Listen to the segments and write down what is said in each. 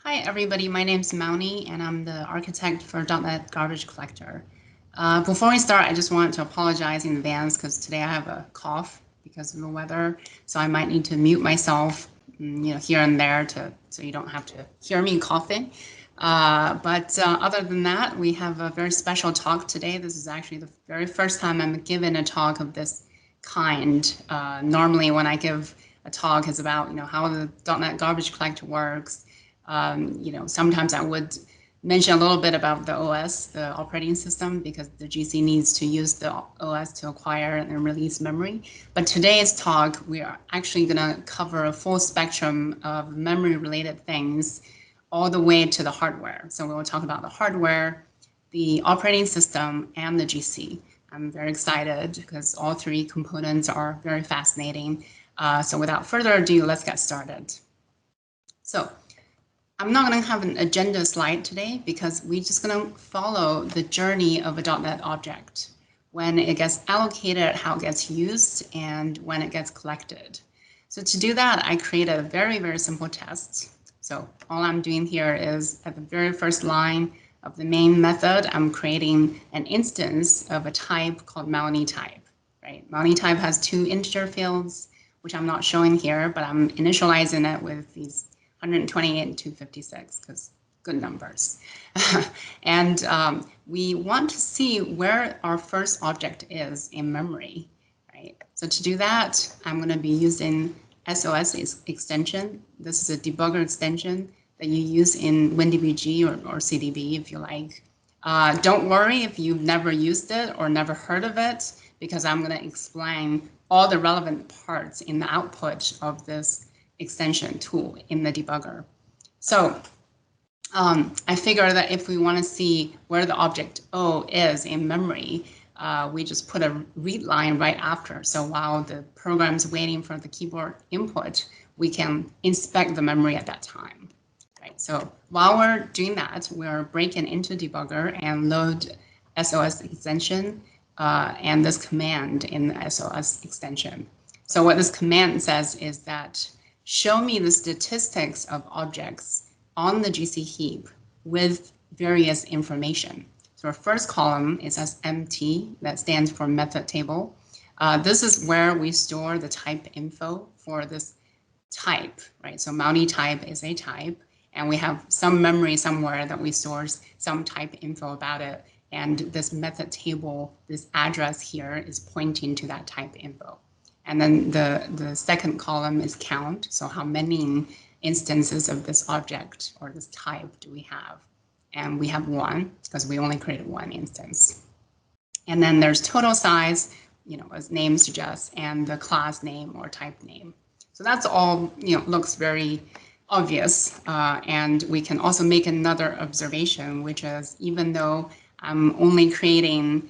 Hi, everybody. My name's Mauni, and I'm the architect for .NET Garbage Collector. Before we start, I just wanted to apologize in advance because today I have a cough because of the weather, so I might need to mute myself, here and there, so you don't have to hear me coughing. But other than that, we have a very special talk today. This is actually the very first time I'm given a talk of this kind. Normally, when I give a talk, it's about how the .NET Garbage Collector works. Sometimes I would mention a little bit about the OS, the operating system, because the GC needs to use the OS to acquire and release memory. But today's talk, we are actually going to cover a full spectrum of memory-related things all the way to the hardware. So we will talk about the hardware, the operating system, and the GC. I'm very excited because all three components are very fascinating. So without further ado, let's get started. So I'm not going to have an agenda slide today because we're just going to follow the journey of a .NET object, when it gets allocated, how it gets used, and when it gets collected. So to do that, I create a very, very simple test. So all I'm doing here is at the very first line of the main method, I'm creating an instance of a type called Mauni type. Right? Mauni type has two integer fields, which I'm not showing here, but I'm initializing it with these 128 and 256 because good numbers. And we want to see where our first object is in memory, right? So to do that, I'm going to be using SOS extension. This is a debugger extension that you use in WinDBG or CDB if you like. Don't worry if you've never used it or never heard of it, because I'm going to explain all the relevant parts in the output of this extension tool in the debugger. So I figure that if we want to see where the object O is in memory, we just put a read line right after. So while the program's waiting for the keyboard input, we can inspect the memory at that time. Right. So while we're doing that, we're breaking into debugger and load SOS extension and this command in the SOS extension. So what this command says is that show me the statistics of objects on the GC heap with various information. So our first column is as MT, that stands for method table. This is where we store the type info for this type, right? So Mauni type is a type, and we have some memory somewhere that we store some type info about it. And this method table, this address here is pointing to that type info. And then the second column is count. So how many instances of this object or this type do we have? And we have one because we only created one instance. And then there's total size, as name suggests, and the class name or type name. So that's all, looks very obvious. And we can also make another observation, which is even though I'm only creating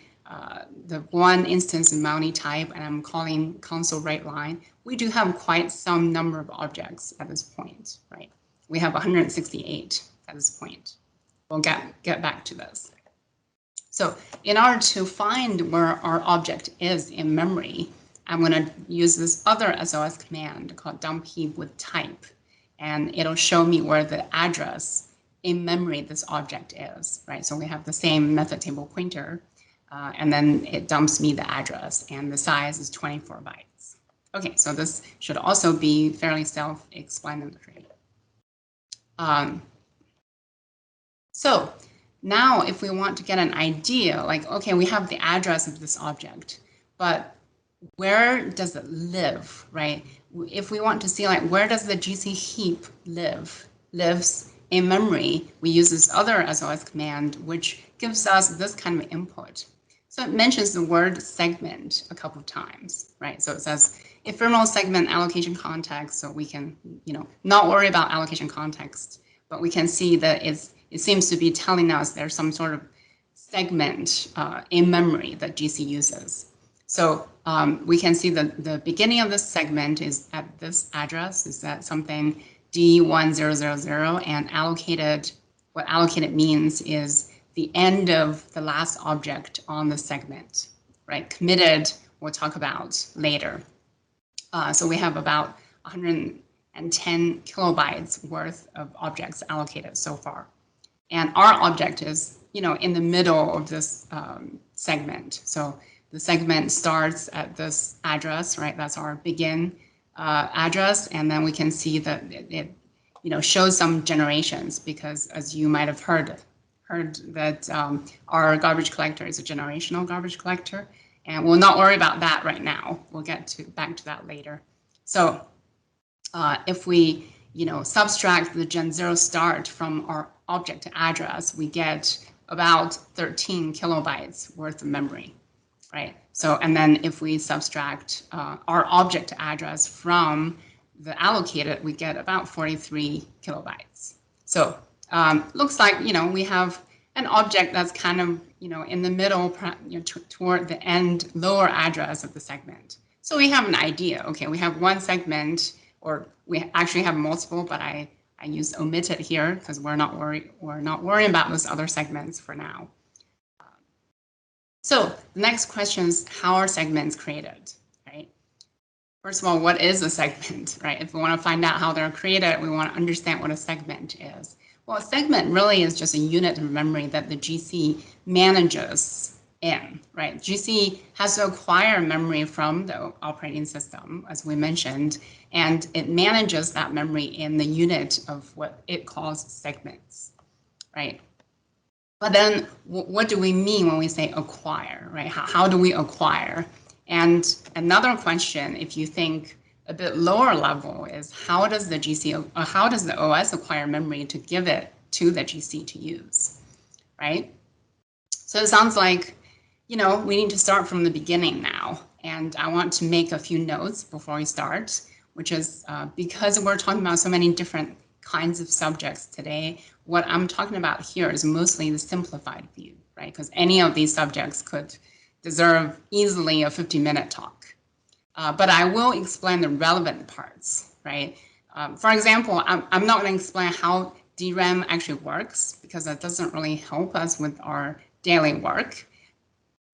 the one instance in Mauni type and I'm calling console write line, we do have quite some number of objects at this point, right? We have 168 at this point. We'll get back to this. So in order to find where our object is in memory, I'm going to use this other SOS command called dump heap with type, and it'll show me where the address in memory this object is, right? So we have the same method table pointer, and then it dumps me the address, and the size is 24 bytes. Okay, so this should also be fairly self-explanatory. So now if we want to get an idea, like, okay, we have the address of this object, but where does it live, right? If we want to see, like, where does the GC heap lives in memory, we use this other SOS command, which gives us this kind of input. So it mentions the word segment a couple of times, right? So it says ephemeral segment allocation context, so we can, not worry about allocation context, but we can see that it seems to be telling us there's some sort of segment in memory that GC uses. So we can see that the beginning of this segment is at this address, is that something D1000, and allocated, what allocated means is the end of the last object on the segment, right? Committed, we'll talk about later. So we have about 100, and 10 kilobytes worth of objects allocated so far. And our object is, in the middle of this segment. So the segment starts at this address, right? That's our begin address. And then we can see that it shows some generations, because as you might have heard that our garbage collector is a generational garbage collector. And we'll not worry about that right now. We'll get back to that later. So if we subtract the gen 0 start from our object address, we get about 13 kilobytes worth of memory, right? So, and then if we subtract our object address from the allocated, we get about 43 kilobytes. So looks like, we have an object that's kind of, in the middle, toward the end lower address of the segment. So we have an idea. Okay, we have one segment, or we actually have multiple, but I use omitted here because we're not worrying about those other segments for now. So the next question is, how are segments created, right? First of all, what is a segment, right? If we want to find out how they're created, we want to understand what a segment is. Well, a segment really is just a unit of memory that the GC manages in, right? GC has to acquire memory from the operating system, as we mentioned, and it manages that memory in the unit of what it calls segments, right? But then what do we mean when we say acquire, right? How do we acquire? And another question, if you think a bit lower level, is how does the OS acquire memory to give it to the GC to use, right? So it sounds like, we need to start from the beginning now. And I want to make a few notes before we start, which is because we're talking about so many different kinds of subjects today, what I'm talking about here is mostly the simplified view, right? Because any of these subjects could deserve easily a 50-minute talk. But I will explain the relevant parts, right? For example, I'm not going to explain how DRAM actually works, because that doesn't really help us with our daily work.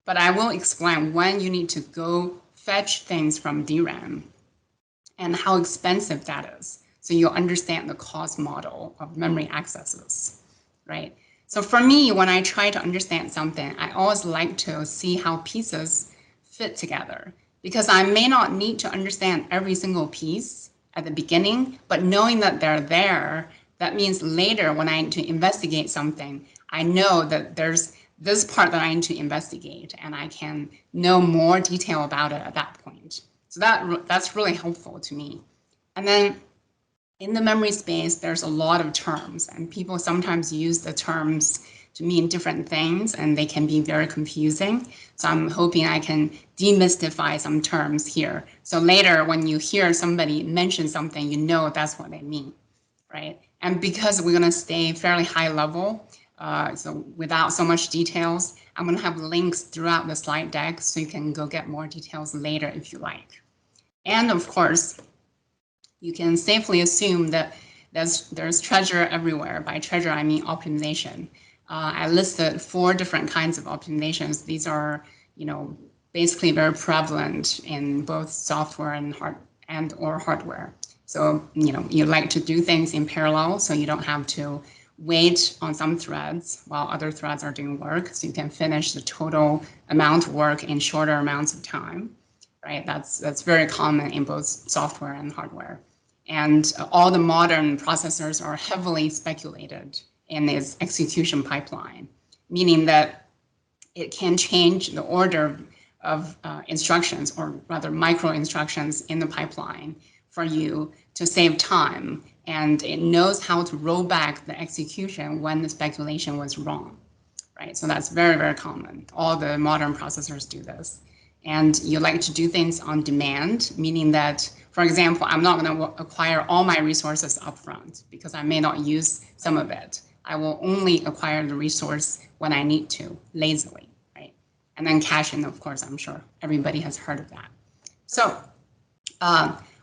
But I will explain when you need to go fetch things from DRAM and how expensive that is, so you'll understand the cost model of memory accesses, right? So for me, when I try to understand something, I always like to see how pieces fit together, because I may not need to understand every single piece at the beginning, but knowing that they're there, that means later when I need to investigate something, I know that there's this part that I need to investigate, and I can know more detail about it at that point. So that's really helpful to me. And then in the memory space, there's a lot of terms, and people sometimes use the terms to mean different things, and they can be very confusing. So I'm hoping I can demystify some terms here. So later, when you hear somebody mention something, you know that's what they mean, right? And because we're going to stay fairly high level, so without so much details, I'm going to have links throughout the slide deck, so you can go get more details later if you like. And of course, you can safely assume that there's treasure everywhere. By treasure, I mean optimization. I listed 4 different kinds of optimizations. These are, basically very prevalent in both software and or hardware. So, you like to do things in parallel, so you don't have to wait on some threads while other threads are doing work, so you can finish the total amount of work in shorter amounts of time, right? That's very common in both software and hardware. And all the modern processors are heavily speculated in its execution pipeline, meaning that it can change the order of instructions, or rather micro instructions in the pipeline for you to save time. And it knows how to roll back the execution when the speculation was wrong, right? So that's very, very common. All the modern processors do this. And you like to do things on demand, meaning that, for example, I'm not going to acquire all my resources upfront because I may not use some of it. I will only acquire the resource when I need to, lazily, right? And then caching, of course, I'm sure everybody has heard of that. So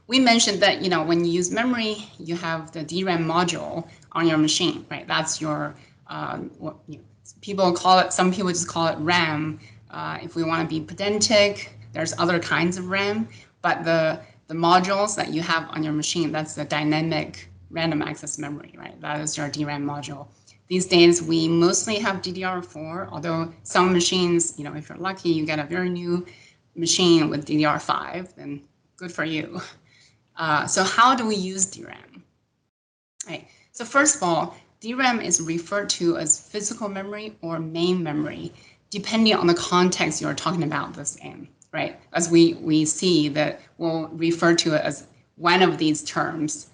we mentioned that, when you use memory, you have the DRAM module on your machine, right? That's your, people call it, some people just call it RAM. If we want to be pedantic, there's other kinds of RAM, but the the modules that you have on your machine, that's the dynamic random access memory, right? That is your DRAM module. These days, we mostly have DDR4, although some machines, if you're lucky, you get a very new machine with DDR5, then good for you. So how do we use DRAM? Right. So first of all, DRAM is referred to as physical memory or main memory, depending on the context you're talking about this in, right? As we see that we'll refer to it as one of these terms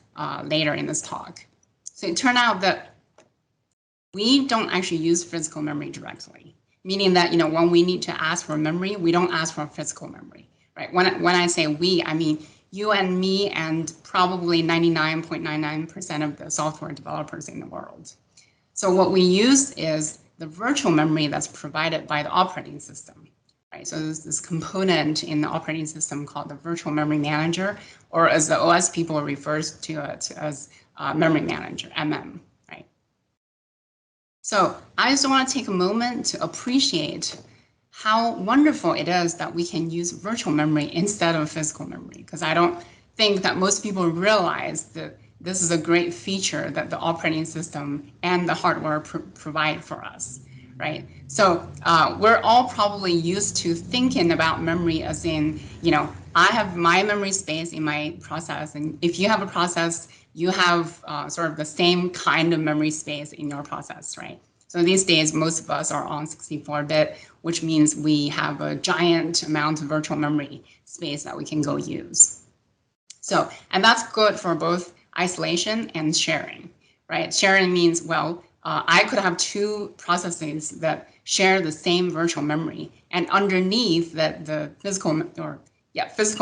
later in this talk. So it turned out that we don't actually use physical memory directly, meaning that when we need to ask for memory, we don't ask for physical memory, right? When I say we, I mean you and me and probably 99.99% of the software developers in the world. So what we use is the virtual memory that's provided by the operating system, right? So there's this component in the operating system called the virtual memory manager, or as the OS people refers to it as memory manager, MM, right? So I just want to take a moment to appreciate how wonderful it is that we can use virtual memory instead of physical memory, because I don't think that most people realize that this is a great feature that the operating system and the hardware provide for us, right? So we're all probably used to thinking about memory as in, I have my memory space in my process, and if you have a process, you have sort of the same kind of memory space in your process, right? So these days, most of us are on 64-bit, which means we have a giant amount of virtual memory space that we can go use. So, and that's good for both isolation and sharing, right? Sharing means, well, I could have two processes that share the same virtual memory, and underneath that the physical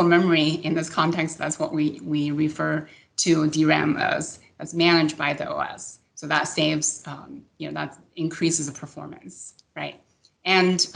memory in this context, that's what we refer to DRAM as managed by the OS. So that saves, that increases the performance, right? And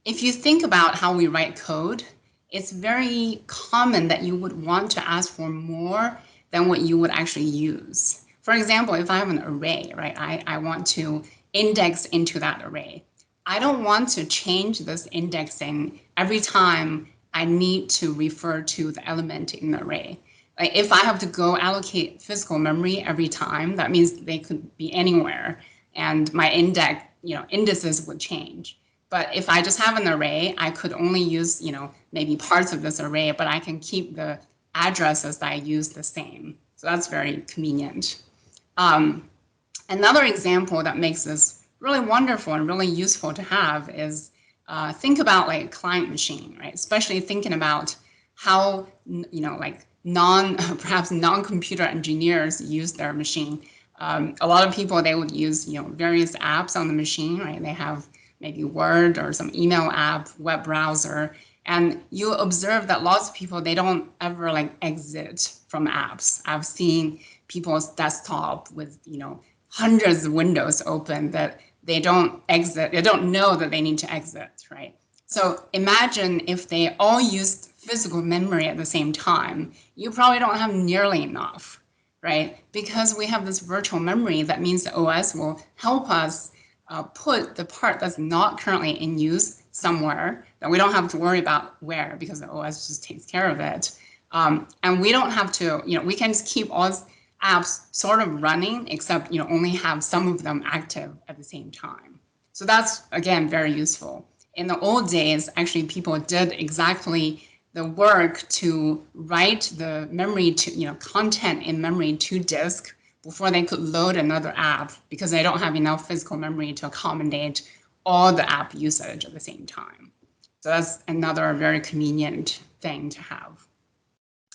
if you think about how we write code, it's very common that you would want to ask for more than what you would actually use. For example, if I have an array, right, I want to index into that array. I don't want to change this indexing every time I need to refer to the element in the array. Like if I have to go allocate physical memory every time, that means they could be anywhere, and my indices would change. But if I just have an array, I could only use, maybe parts of this array, but I can keep the addresses that I use the same. So that's very convenient. Another example that makes this really wonderful and really useful to have is think about like client machine, right? Especially thinking about how, perhaps non-computer engineers use their machine. A lot of people, they would use, various apps on the machine, right? They have maybe Word or some email app, web browser, and you observe that lots of people, they don't ever exit from apps. I've seen people's desktop with, hundreds of windows open that they don't exit, they don't know that they need to exit, right? So imagine if they all used physical memory at the same time, you probably don't have nearly enough, right? Because we have this virtual memory, that means the OS will help us put the part that's not currently in use somewhere that we don't have to worry about where, because the OS just takes care of it. And we don't have to, we can just keep all apps sort of running, except, only have some of them active at the same time. So that's, again, very useful. In the old days, actually, people did exactly the work to write the memory to, content in memory to disk before they could load another app, because they don't have enough physical memory to accommodate all the app usage at the same time. So that's another very convenient thing to have,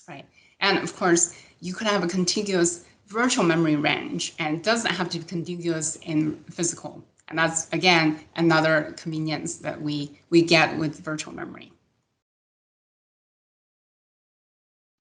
right? And of course, you could have a contiguous virtual memory range, and it doesn't have to be contiguous in physical. And that's, again, another convenience that we get with virtual memory.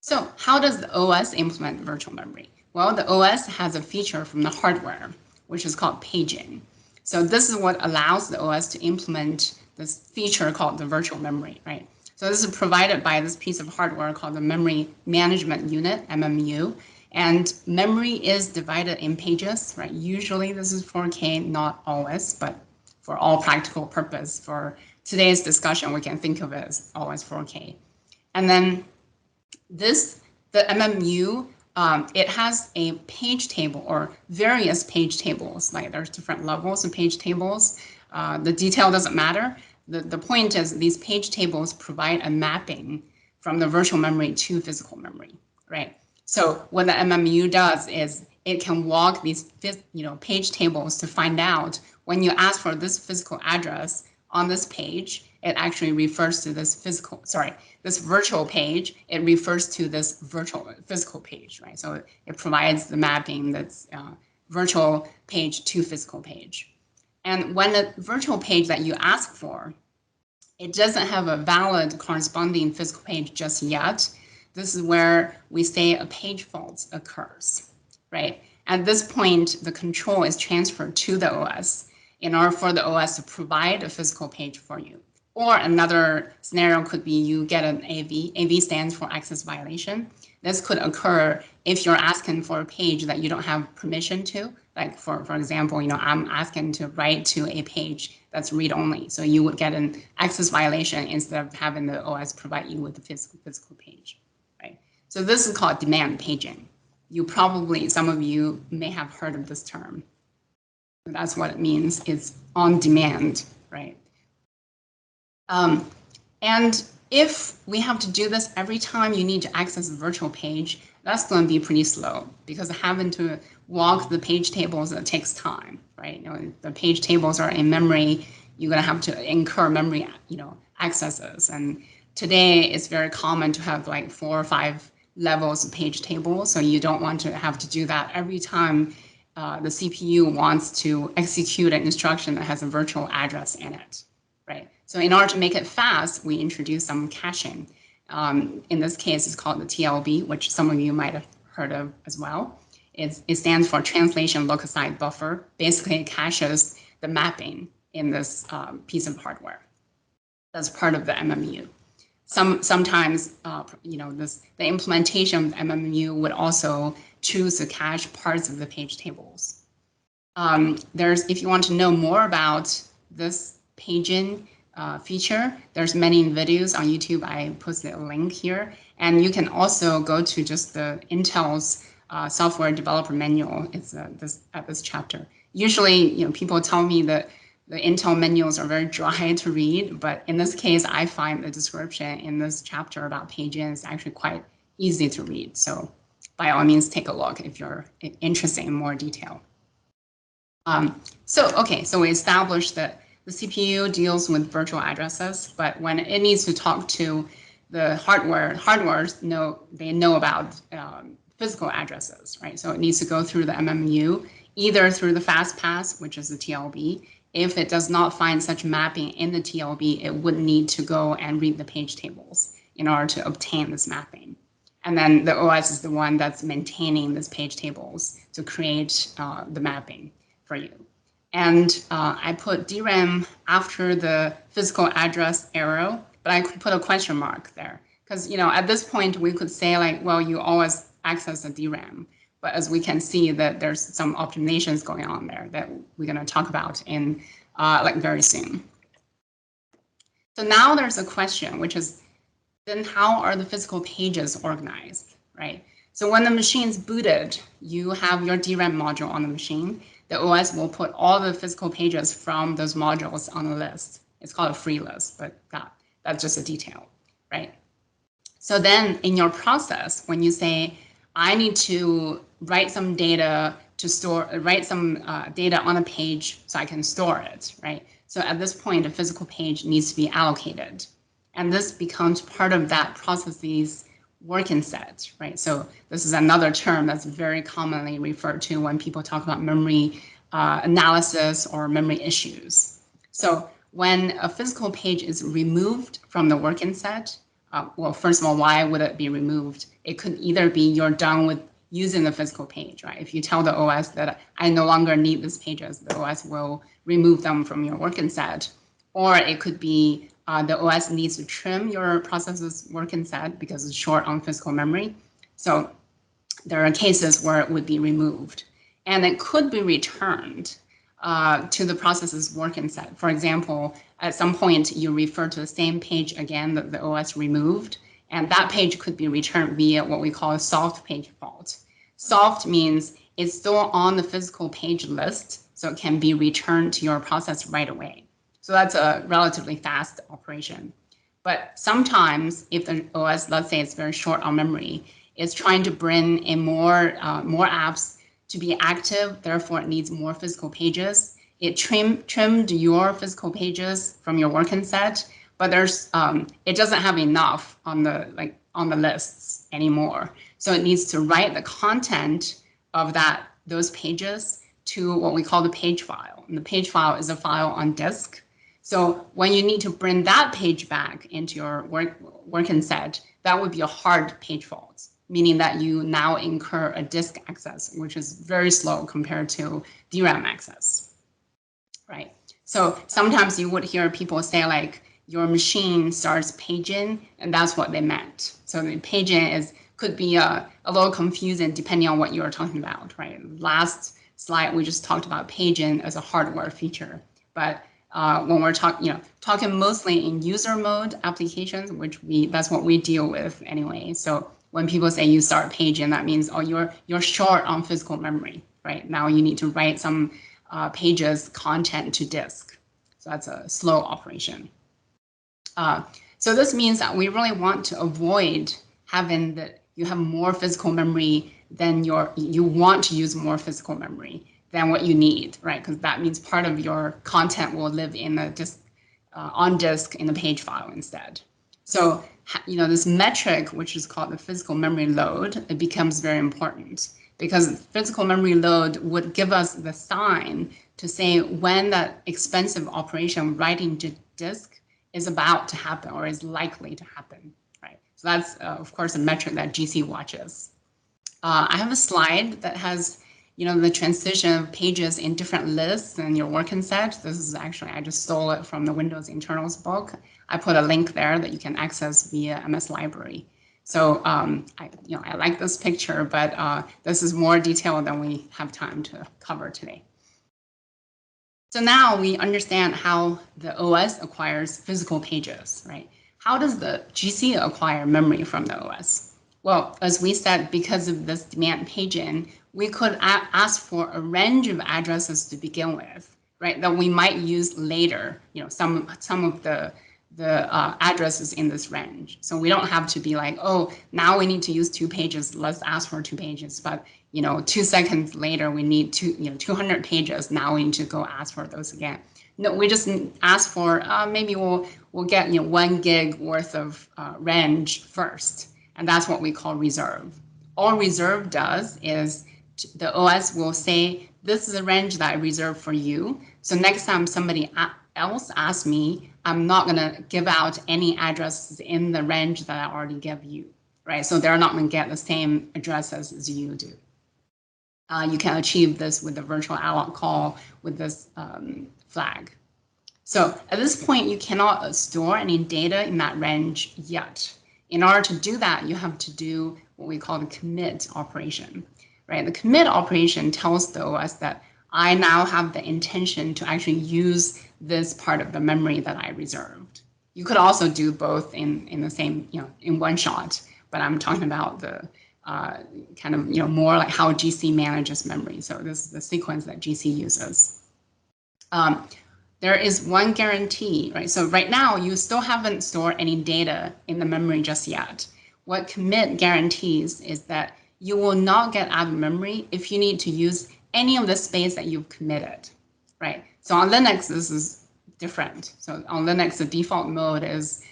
So how does the OS implement virtual memory? Well, the OS has a feature from the hardware, which is called paging. So this is what allows the OS to implement this feature called the virtual memory, right? So this is provided by this piece of hardware called the Memory Management Unit, MMU. And memory is divided in pages, right? Usually this is 4K, not always, but for all practical purpose, for today's discussion, we can think of it as always 4K. And then The MMU, it has a page table or various page tables. Like there's different levels of page tables. The detail doesn't matter. The point is these page tables provide a mapping from the virtual memory to physical memory, right? So what the MMU does is it can walk these page tables to find out when you ask for this physical address on this page, it actually refers to this this virtual page. It refers to this physical page, right? So it provides the mapping that's virtual page to physical page. And when the virtual page that you ask for, it doesn't have a valid corresponding physical page just yet, this is where we say a page fault occurs, right? At this point, the control is transferred to the OS in order for the OS to provide a physical page for you. Or another scenario could be you get an AV. AV stands for access violation. This could occur if you're asking for a page that you don't have permission to. Like for example, I'm asking to write to a page that's read-only. So you would get an access violation instead of having the OS provide you with the physical page, right? So this is called demand paging. Some of you may have heard of this term. That's what it means. It's on demand, right? And if we have to do this every time you need to access a virtual page, that's going to be pretty slow because having to walk the page tables, that takes time, right? The page tables are in memory. You're going to have to incur memory, accesses. And today it's very common to have like 4 or 5 levels of page tables. So you don't want to have to do that every time the CPU wants to execute an instruction that has a virtual address in it, right? So in order to make it fast, we introduce some caching. In this case, it's called the TLB, which some of you might have heard of as well. It stands for Translation Loci Buffer. Basically, it caches the mapping in this piece of hardware. That's part of the MMU. Sometimes, the implementation of the MMU would also choose to cache parts of the page tables. If you want to know more about this paging feature, there's many videos on YouTube. I posted a link here, and you can also go to just the Intel's software developer manual. It's at this chapter. Usually, people tell me that the Intel manuals are very dry to read, but in this case, I find the description in this chapter about paging is actually quite easy to read. So by all means, take a look if you're interested in more detail. So we established that the CPU deals with virtual addresses, but when it needs to talk to the hardware, they know about physical addresses, right? So it needs to go through the MMU, either through the fast pass, which is the TLB. If it does not find such mapping in the TLB, it would need to go and read the page tables in order to obtain this mapping. And then the OS is the one that's maintaining these page tables to create the mapping for you. And I put DRAM after the physical address arrow, but I could put a question mark there. Because at this point, we could say like, well, you always access the DRAM. But as we can see that there's some optimizations going on there that we're going to talk about in very soon. So now there's a question, which is, then how are the physical pages organized, right? So when the machine's booted, you have your DRAM module on the machine. The OS will put all the physical pages from those modules on the list. It's called a free list, but that's just a detail, right? So then in your process, when you say, I need to write some data data on a page so I can store it, right? So at this point, a physical page needs to be allocated. And this becomes part of that process's working set, right? So this is another term that's very commonly referred to when people talk about memory analysis or memory issues. So when a physical page is removed from the working set, well, first of all, why would it be removed? It could either be you're done with using the physical page, right? If you tell the OS that I no longer need these pages, the OS will remove them from your working set. Or it could be the OS needs to trim your process's working set because it's short on physical memory. So there are cases where it would be removed. And it could be returned to the process's working set. For example, at some point, you refer to the same page again that the OS removed. And that page could be returned via what we call a soft page fault. Soft means it's still on the physical page list, so it can be returned to your process right away. So that's a relatively fast operation. But sometimes if the OS, let's say it's very short on memory, it's trying to bring in more apps to be active, therefore it needs more physical pages. It trimmed your physical pages from your working set, but there's it doesn't have enough on the lists anymore. So it needs to write the content of those pages to what we call the page file. And the page file is a file on disk. So when you need to bring that page back into your working set, that would be a hard page fault, meaning that you now incur a disk access, which is very slow compared to DRAM access, right? So sometimes you would hear people say like, your machine starts paging, and that's what they meant. So the paging could be a little confusing depending on what you're talking about, right? Last slide, we just talked about paging as a hardware feature, but when we're talking mostly in user mode applications, that's what we deal with anyway. So when people say you start paging, that means, oh, you're short on physical memory, right? Now you need to write some pages content to disk. So that's a slow operation. So this means that we really want to avoid having that you have more physical memory than you want to use more physical memory than what you need, right? Because that means part of your content will live in the disk, on disk in the page file instead. So this metric, which is called the physical memory load, it becomes very important because physical memory load would give us the sign to say when that expensive operation writing to disk is about to happen or is likely to happen, right? So that's, of course, a metric that GC watches. I have a slide that has, the transition of pages in different lists in your working set. This is actually, I just stole it from the Windows internals book. I put a link there that you can access via MS Library. So I like this picture, but this is more detailed than we have time to cover today. So now we understand how the OS acquires physical pages, right? How does the GC acquire memory from the OS? Well, as we said, because of this demand paging, we could ask for a range of addresses to begin with, right? That we might use later, some of the addresses in this range. So we don't have to be like, oh, now we need to use 2 pages. Let's ask for 2 pages. But 2 seconds later, we need 200 pages. Now we need to go ask for those again. No, we just ask for maybe we'll get 1 gig worth of range first, and that's what we call reserve. All reserve does is the OS will say this is a range that I reserve for you. So next time somebody else asks me, I'm not going to give out any addresses in the range that I already gave you, right? So they're not going to get the same addresses as you do. You can achieve this with the virtual alloc call with this flag. So at this point, you cannot store any data in that range yet. In order to do that, you have to do what we call the commit operation, right? The commit operation tells the OS that I now have the intention to actually use this part of the memory that I reserved. You could also do both in the same, in one shot, but I'm talking about the kind of, more like how GC manages memory. So this is the sequence that GC uses. There is one guarantee, right? So right now, you still haven't stored any data in the memory just yet. What commit guarantees is that you will not get out of memory if you need to use any of the space that you've committed, right? So on Linux, this is different. So on Linux, the default mode is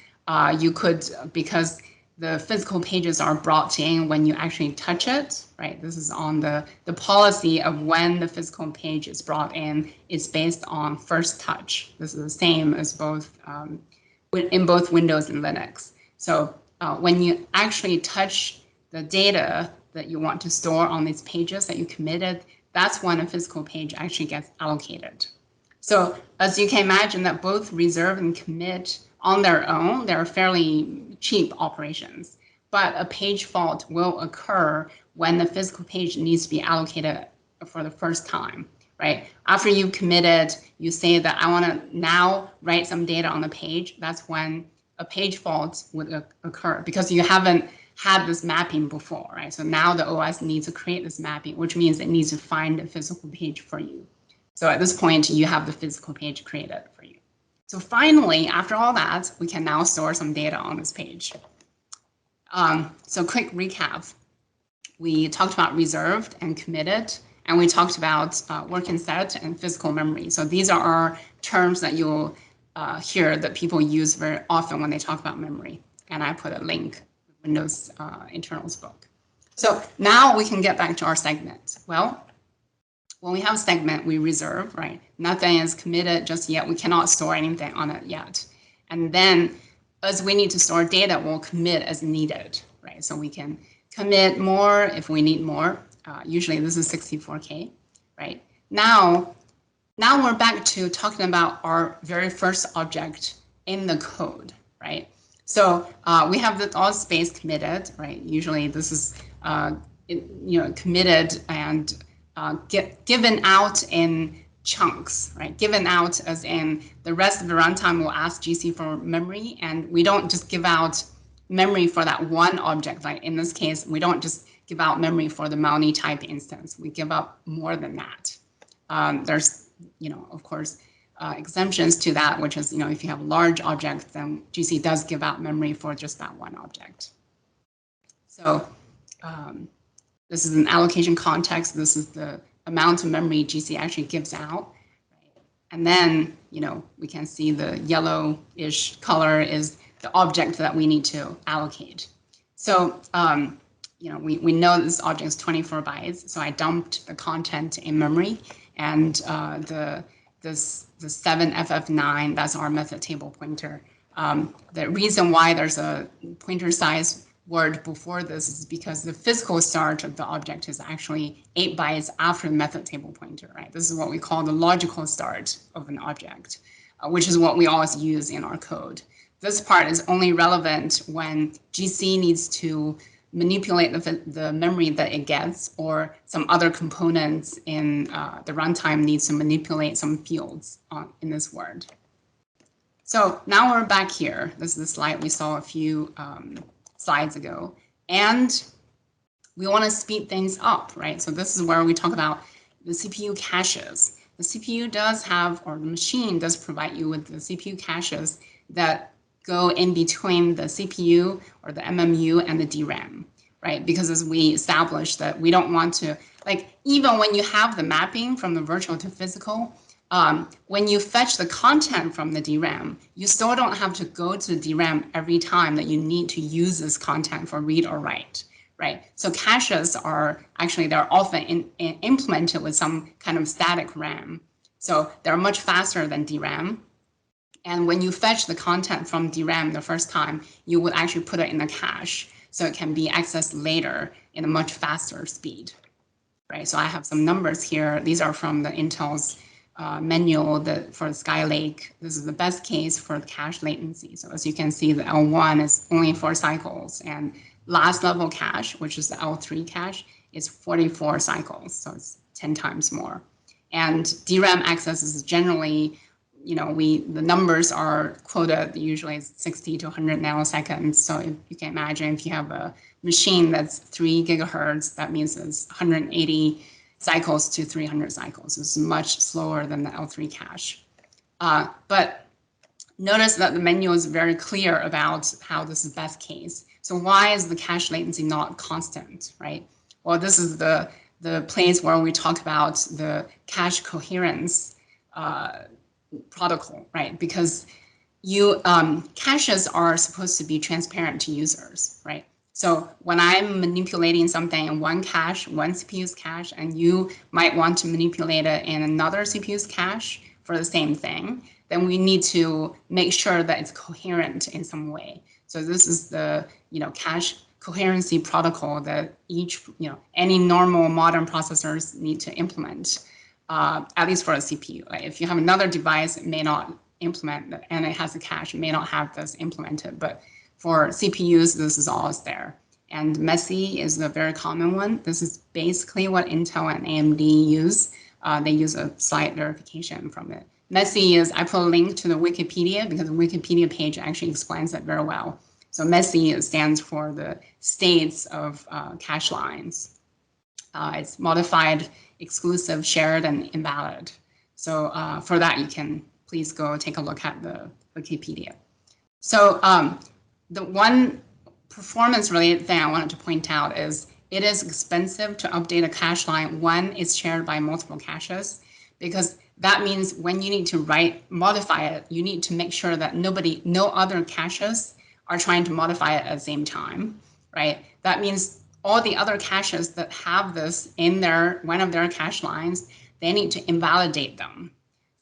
you could, because the physical pages are brought in when you actually touch it, right? This is on the policy of when the physical page is brought in. It's based on first touch. This is the same as both in both Windows and Linux. So when you actually touch the data that you want to store on these pages that you committed, that's when a physical page actually gets allocated. So as you can imagine that both reserve and commit on their own, they're fairly cheap operations, but a page fault will occur when the physical page needs to be allocated for the first time, right? After you've committed, you say that I want to now write some data on the page. That's when a page fault would occur because you haven't had this mapping before, right? So now the OS needs to create this mapping, which means it needs to find a physical page for you. So at this point, you have the physical page created for you. So finally, after all that, we can now store some data on this page. So quick recap. We talked about reserved and committed, and we talked about working set and physical memory. So these are our terms that you'll hear that people use very often when they talk about memory. And I put a link in Windows internals book. So now we can get back to our segment. Well, when we have a segment, we reserve, right? Nothing is committed just yet. We cannot store anything on it yet. And then as we need to store data, we'll commit as needed, right? So we can commit more if we need more. Usually this is 64K, right? Now we're back to talking about our very first object in the code, right? So we have the all space committed, right? Usually this is committed and given out in chunks, right? Given out as in the rest of the runtime will ask GC for memory, and we don't just give out memory for that one object. Like in this case, we don't just give out memory for the Maoni type instance. We give up more than that. There's, of course, exemptions to that, which is, if you have a large object, then GC does give out memory for just that one object. So this is an allocation context. This is the amount of memory GC actually gives out. Right? And then, we can see the yellowish color is the object that we need to allocate. So, we know this object is 24 bytes. So I dumped the content in memory, and the 7ff9, that's our method table pointer. The reason why there's a pointer size word before this is because the physical start of the object is actually 8 bytes after the method table pointer, right? This is what we call the logical start of an object, which is what we always use in our code. This part is only relevant when GC needs to manipulate the memory that it gets, or some other components in the runtime needs to manipulate some fields in this word. So now we're back here. This is the slide we saw a few slides ago. And we want to speed things up, right? So this is where we talk about the CPU caches. The CPU does have, or the machine does provide you with the CPU caches that go in between the CPU or the MMU and the DRAM, right? Because as we established that we don't want to, even when you have the mapping from the virtual to physical, when you fetch the content from the DRAM, you still don't have to go to the DRAM every time that you need to use this content for read or write, right? So caches are actually, they're often implemented with some kind of static RAM. So they're much faster than DRAM. And when you fetch the content from DRAM the first time, you would actually put it in the cache. So it can be accessed later in a much faster speed, right? So I have some numbers here. These are from the Intel's manual for Skylake. This is the best case for cache latency. So as you can see, the L1 is only 4 cycles, and last level cache, which is the L3 cache, is 44 cycles. So it's 10 times more. And DRAM access is generally, the numbers are quoted usually 60 to 100 nanoseconds. So if you can imagine, if you have a machine that's 3 gigahertz, that means it's 180 cycles to 300 cycles. It's much slower than the L3 cache. But notice that the manual is very clear about how this is best case. So why is the cache latency not constant, right? Well, this is the place where we talk about the cache coherence protocol, right? Because caches are supposed to be transparent to users, right? So when I'm manipulating something in one cache, one CPU's cache, and you might want to manipulate it in another CPU's cache for the same thing, then we need to make sure that it's coherent in some way. So this is the cache coherency protocol that any normal modern processors need to implement, at least for a CPU. Right? If you have another device, it may not implement that, and it has a cache, it may not have this implemented, but for CPUs, this is always there. And messy is a very common one. This is basically what Intel and AMD use. They use a slight verification from it. Messy is, I put a link to the Wikipedia because the Wikipedia page actually explains that very well. So messy stands for the states of cache lines. It's modified, exclusive, shared, and invalid. So for that, you can please go take a look at the Wikipedia. So the one performance-related thing I wanted to point out is it is expensive to update a cache line when it's shared by multiple caches, because that means when you need to modify it, you need to make sure that no other caches are trying to modify it at the same time, right? That means all the other caches that have this in one of their cache lines, they need to invalidate them.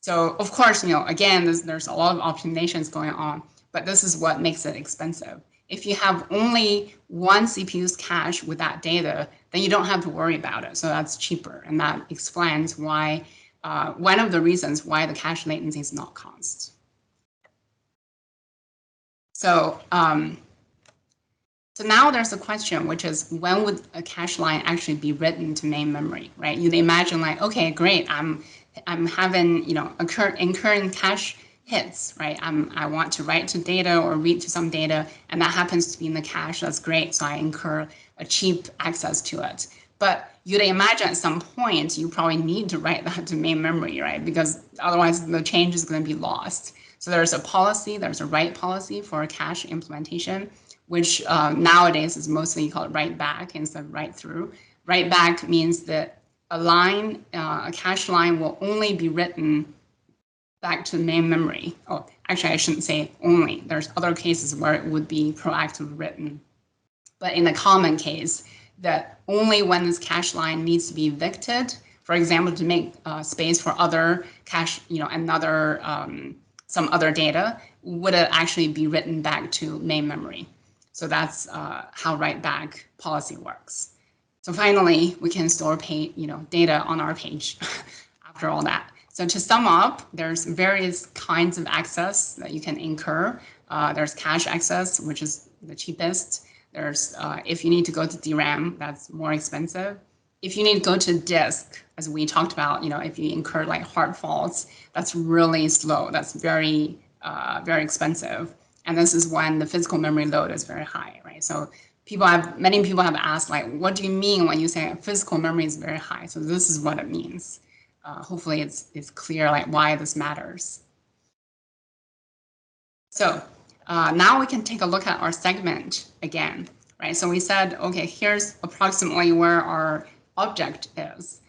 So of course, again, there's a lot of optimizations going on, but this is what makes it expensive. If you have only one CPU's cache with that data, then you don't have to worry about it. So that's cheaper, and that explains why one of the reasons why the cache latency is not constant. So so now there's a question, which is when would a cache line actually be written to main memory, right? You'd imagine like, okay, great, I'm having incurring cache hits, right? I want to write to data or read to some data, and that happens to be in the cache. That's great. So I incur a cheap access to it. But you'd imagine at some point you probably need to write that to main memory, right? Because otherwise the change is going to be lost. So there's a policy, there's a write policy for a cache implementation, which nowadays is mostly called write back instead of write through. Write back means that a cache line will only be written back to the main memory. Oh, actually, I shouldn't say only. There's other cases where it would be proactively written. But in the common case, that only when this cache line needs to be evicted, for example, to make space for other cache, some other data, would it actually be written back to main memory. So that's how write back policy works. So finally, we can store data on our page after all that. So to sum up, there's various kinds of access that you can incur. There's cache access, which is the cheapest. There's if you need to go to DRAM, that's more expensive. If you need to go to disk, as we talked about, if you incur like hard faults, that's really slow. That's very, very expensive. And this is when the physical memory load is very high, right? So many people have asked, like, what do you mean when you say physical memory is very high? So this is what it means. Hopefully it's clear like why this matters. So now we can take a look at our segment again, right? So we said, okay, here's approximately where our object is.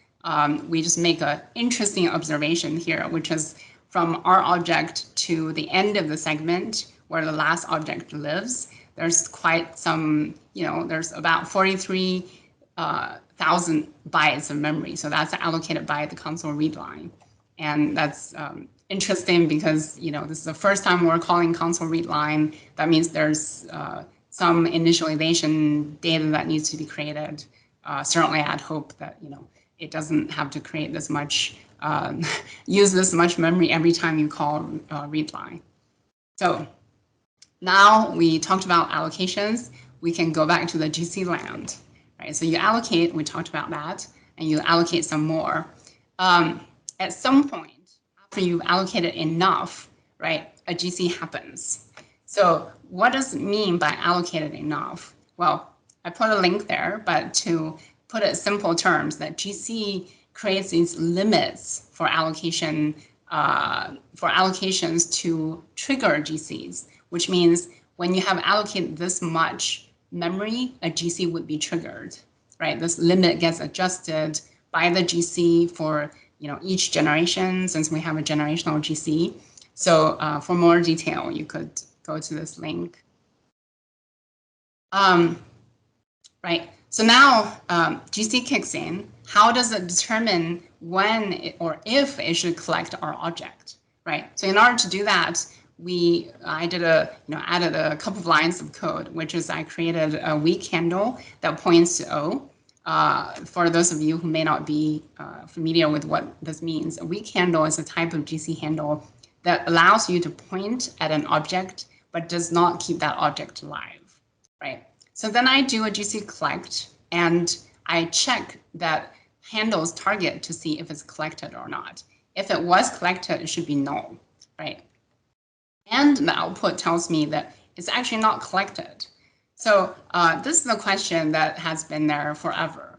We just make an interesting observation here, which is from our object to the end of the segment where the last object lives, there's quite some, there's about 43,000 bytes of memory. So that's allocated by the console read line. And that's interesting because, this is the first time we're calling console read line. That means there's some initialization data that needs to be created. Certainly I'd hope that, it doesn't have to create this much, use this much memory every time you call read line. So now we talked about allocations. We can go back to the GC land, right? So you allocate, we talked about that, and you allocate some more. At some point, after you've allocated enough, right, a GC happens. So what does it mean by allocated enough? Well, I put a link there, but to put it in simple terms, that GC creates these limits for allocation, for allocations to trigger GCs, which means when you have allocated this much memory, a GC would be triggered, right? This limit gets adjusted by the GC for each generation, since we have a generational GC. So for more detail, you could go to this link. Right. So now GC kicks in. How does it determine when or if it should collect our object, right? So in order to do that, I did added a couple of lines of code, which is I created a weak handle that points to O. For those of you who may not be familiar with what this means, a weak handle is a type of GC handle that allows you to point at an object, but does not keep that object alive, right? So then I do a GC collect, and I check that handle's target to see if it's collected or not. If it was collected, it should be null, right? And the output tells me that it's actually not collected. So this is a question that has been there forever.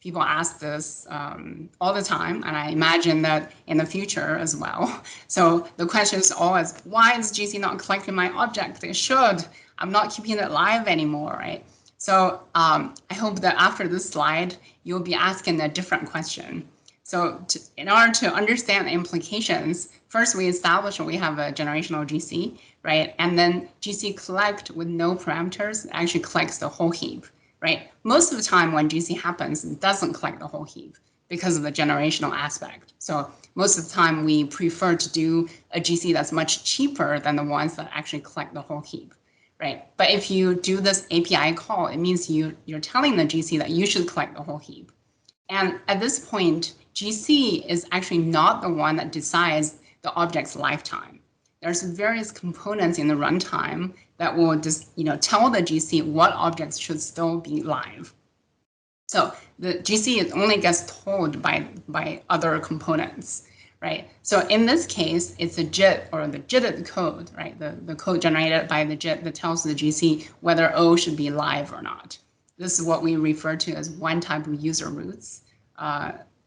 People ask this all the time, and I imagine that in the future as well. So the question is always, why is GC not collecting my object? It should. I'm not keeping it live anymore, right? So I hope that after this slide, you'll be asking a different question. So in order to understand the implications, first we establish we have a generational GC, right? And then GC collect with no parameters actually collects the whole heap, right? Most of the time when GC happens, it doesn't collect the whole heap because of the generational aspect. So most of the time we prefer to do a GC that's much cheaper than the ones that actually collect the whole heap, right? But if you do this API call, it means you're telling the GC that you should collect the whole heap. And at this point, GC is actually not the one that decides the object's lifetime. There's various components in the runtime that will just tell the GC what objects should still be live. So the GC only gets told by other components, right? So in this case, it's a JIT or the JITted code, right? The code generated by the JIT that tells the GC whether O should be live or not. This is what we refer to as one type of user roots.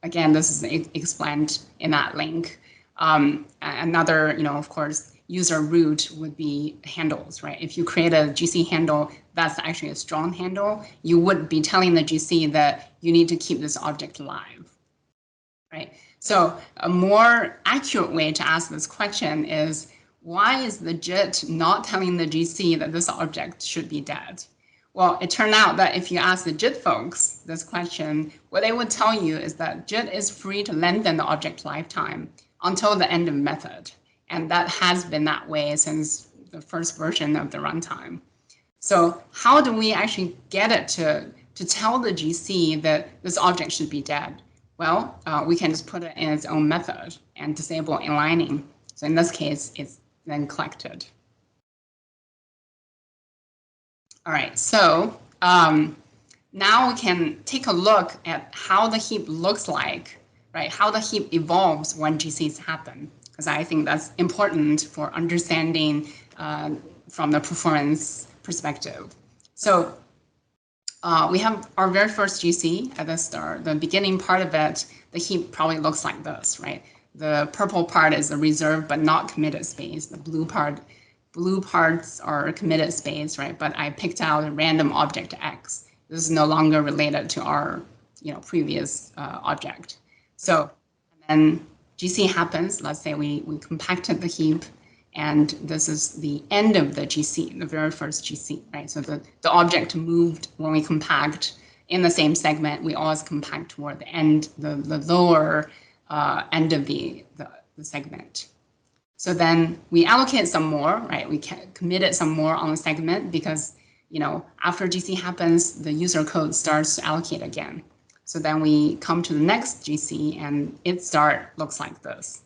Again, this is explained in that link. Another, of course, user root would be handles, right? If you create a GC handle that's actually a strong handle, you would be telling the GC that you need to keep this object alive, right? So a more accurate way to ask this question is, why is the JIT not telling the GC that this object should be dead? Well, it turned out that if you ask the JIT folks this question, what they would tell you is that JIT is free to lengthen the object lifetime until the end of method. And that has been that way since the first version of the runtime. So how do we actually get it to tell the GC that this object should be dead? Well, we can just put it in its own method and disable inlining. So in this case, it's then collected. All right, so now we can take a look at how the heap looks like, right? How the heap evolves when GCs happen, because I think that's important for understanding from the performance perspective. So we have our very first GC at the start. The beginning part of it, the heap probably looks like this, right? The purple part is the reserved but not committed space. The blue parts are committed space, right? But I picked out a random object X. This is no longer related to our previous object. So then GC happens. Let's say we compacted the heap, and this is the end of the GC, the very first GC, right? So the object moved when we compact in the same segment. We always compact toward the end, the lower end of the segment. So then we allocate some more, right? We committed some more on the segment because, after GC happens, the user code starts to allocate again. So then we come to the next GC and its start looks like this.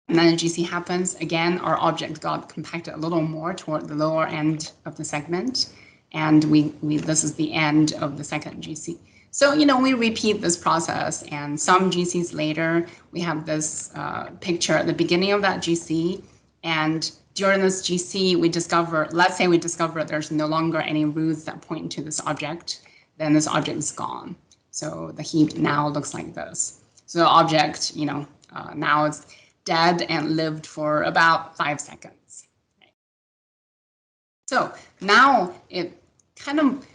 And then GC happens, again, our object got compacted a little more toward the lower end of the segment. And this is the end of the second GC. So, we repeat this process, and some GCs later, we have this picture at the beginning of that GC. And during this GC, let's say we discover there's no longer any roots that point to this object, then this object is gone. So the heap now looks like this. So the object, now it's dead and lived for about 5 seconds. Right? So now it kind of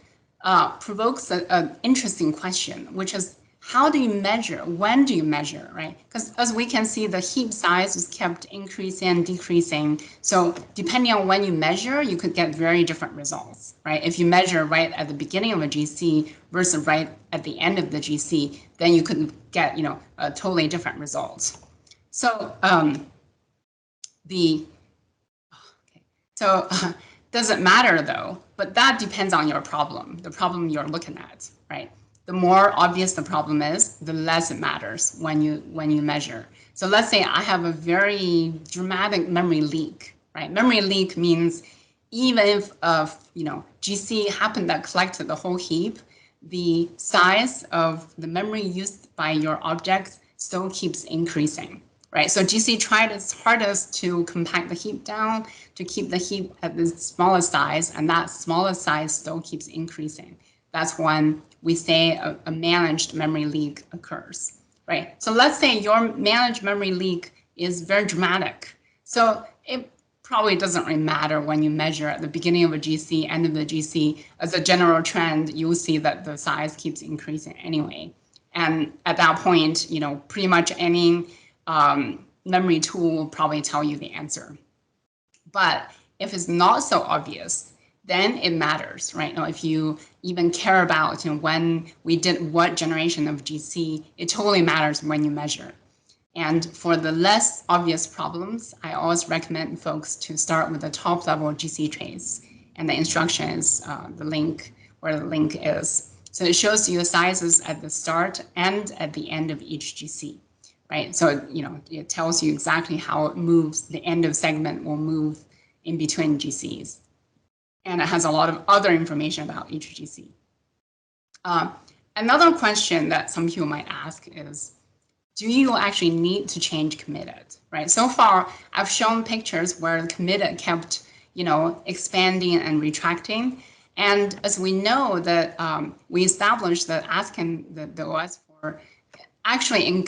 provokes an interesting question, which is, how do you measure? When do you measure, right? Because as we can see, the heap size is kept increasing and decreasing. So depending on when you measure, you could get very different results, right? If you measure right at the beginning of a GC versus right at the end of the GC, then you could get, a totally different results. So doesn't matter though, but that depends on your problem, the problem you're looking at, right? The more obvious the problem is, the less it matters when you measure. So let's say I have a very dramatic memory leak, right? Memory leak means even if GC happened that collected the whole heap, the size of the memory used by your object still keeps increasing, right? So GC tried its hardest to compact the heap down, to keep the heap at the smallest size, and that smallest size still keeps increasing. That's when we say a managed memory leak occurs, right? So let's say your managed memory leak is very dramatic. So it probably doesn't really matter when you measure at the beginning of a GC, end of the GC. As a general trend, you'll see that the size keeps increasing anyway. And at that point, pretty much any memory tool will probably tell you the answer. But if it's not so obvious, then it matters, right? Now, if you even care about when we did what generation of GC, it totally matters when you measure. And for the less obvious problems, I always recommend folks to start with the top level GC trace. And the instruction is the link, where the link is. So it shows you the sizes at the start and at the end of each GC, right? So, it tells you exactly how it moves. The end of segment will move in between GCs. And it has a lot of other information about each GC. Another question that some people might ask is, do you actually need to change committed, right? So far, I've shown pictures where the committed kept, expanding and retracting. And as we know that we established that asking the OS for actually,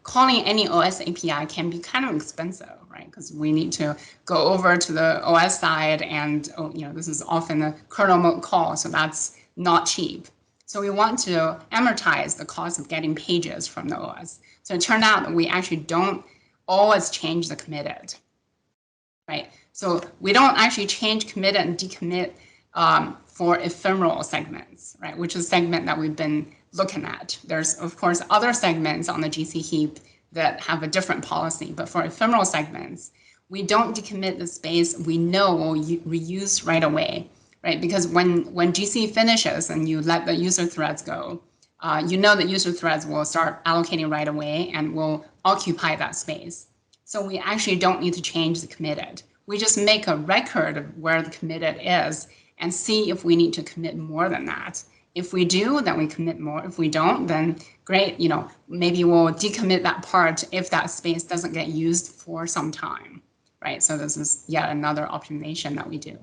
calling any OS API can be kind of expensive, right? Because we need to go over to the OS side, and this is often a kernel mode call, so that's not cheap. So we want to amortize the cost of getting pages from the OS. So it turned out that we actually don't always change the committed, right? So we don't actually change committed and decommit for ephemeral segments, right? Which is a segment that we've been looking at. There's, of course, other segments on the GC heap that have a different policy, but for ephemeral segments, we don't decommit the space we know will reuse right away, right? Because when GC finishes and you let the user threads go, that user threads will start allocating right away and will occupy that space. So we actually don't need to change the committed. We just make a record of where the committed is and see if we need to commit more than that. If we do, then we commit more. If we don't, then great, maybe we'll decommit that part if that space doesn't get used for some time, right? So this is yet another optimization that we do.